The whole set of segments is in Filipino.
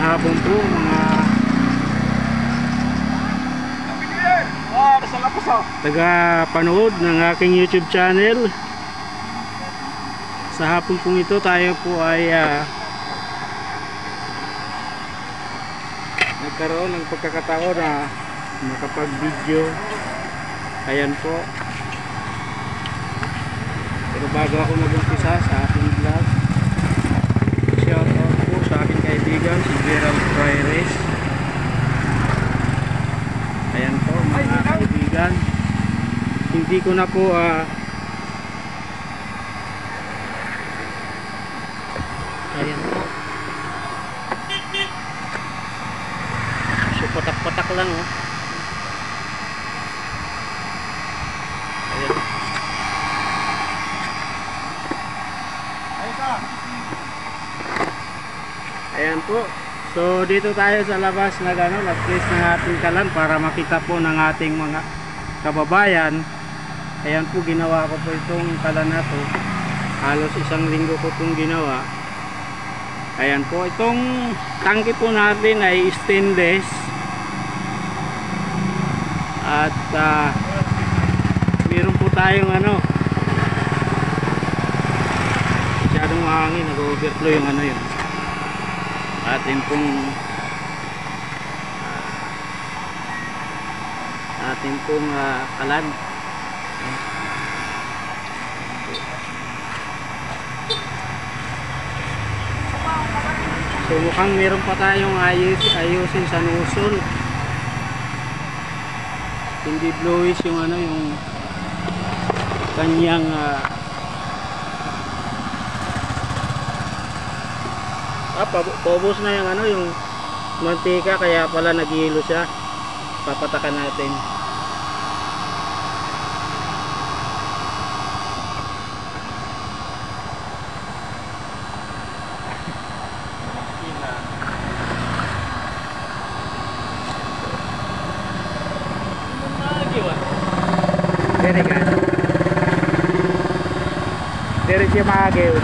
hapon po mga taga-panood ng aking YouTube channel. Sa hapon pong ito tayo po ay nagkaroon ng pagkakataon na makapag-video. Ayan po. Pero bago ako mag-umpisa sa aking vlog, shout out po sa aking kaibigan si Gerald Fraires. Ayan po mga kaibigan, hindi ko na po ayan po, so patak-patak lang oh. Ayan. Ayan po. So dito tayo sa labas nag-place ng ating kalan para makita po ng ating mga kababayan. Ayan po, ginawa ko po itong kalan na to. Halos isang linggo ko itong ginawa. Ayan po, itong tangke po natin ay stainless. At meron po tayong masyadong mahangin, nag-overflow yung yun. Atin pong kalan. So mukhang meron pa tayong ayusin sa nozzle. Hindi bluish yung yung kanyang paubos na yung yung mantika, kaya pala naghihilo siya. Papatakan natin. Very good. Very good.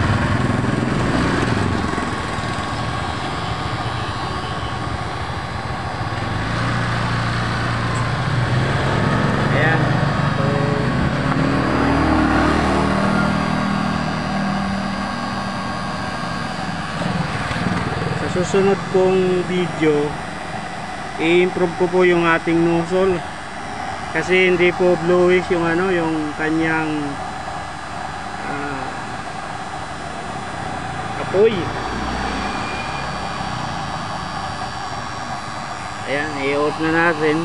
Susunod kong video, i-improve ko po yung ating nozzle kasi hindi po bluish yung yung kanyang apoy. Ayan, i-off na natin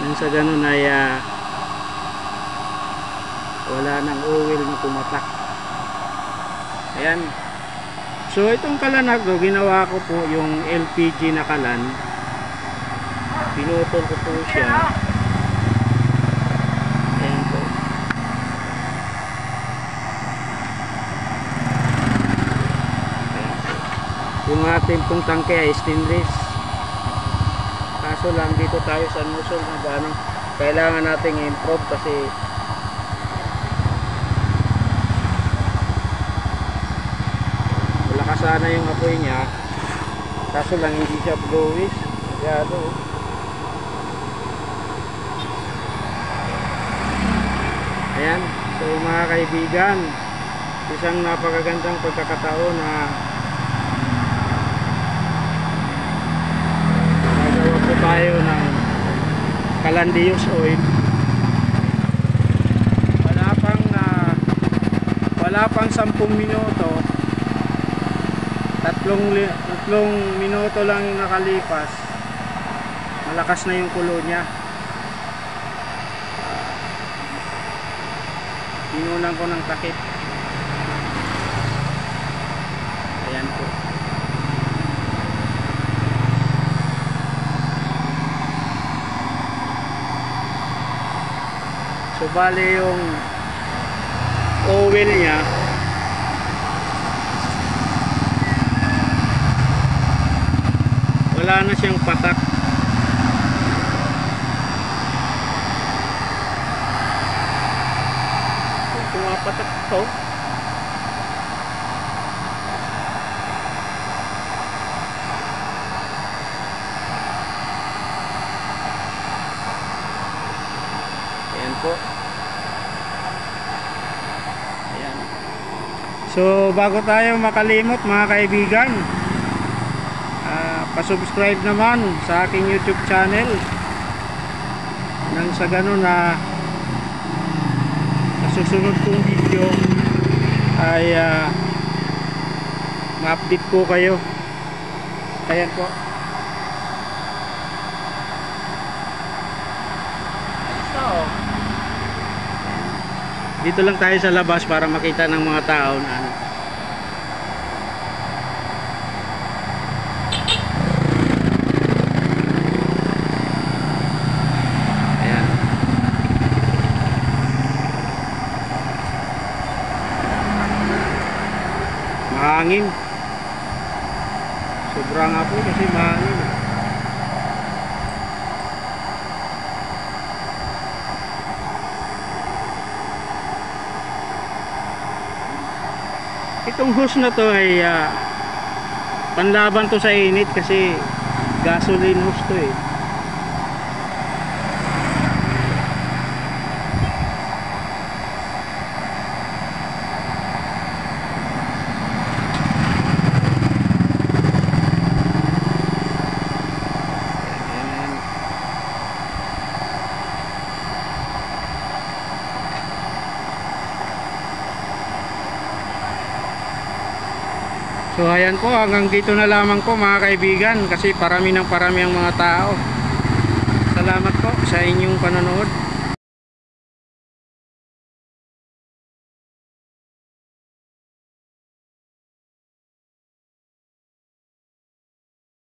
nang sa ganun ay wala nang oil na pumatak. Ayan. So itong kalan na to, ginawa ko po yung LPG na kalan. Pinutol ko po siya. Ayan po. Ayan po. Yung ating pong tangke ay stainless. Kaso lang dito tayo sa nozzle na kailangan nating improve kasi sana yung apoy niya, kaso lang hindi siya bluish. Ayan, so mga kaibigan, isang napakagandang pagkakataon na nagawa po tayo ng Calandrius oil. Wala pang 10 minuto, tatlong minuto lang yung nakalipas, malakas na yung kulo niya. Pinunan ko ng takip. Ayan po. So bali yung oil niya wala na siyang patak. Pumapatak to. So bago tayo makalimot mga kaibigan, pa-subscribe naman sa aking YouTube channel nang sa ganun na susunod kong video ay ma-update ko kayo. Ayan po. Dito lang tayo sa labas para makita ng mga tao na ano. Ayan. Mahangin. Sobra nga po kasi mahangin. Itong hose na to ay panlaban to sa init kasi gasoline hose to eh. So ayan po, hanggang dito na lamang po mga kaibigan kasi parami ng parami ang mga tao. Salamat po sa inyong panonood.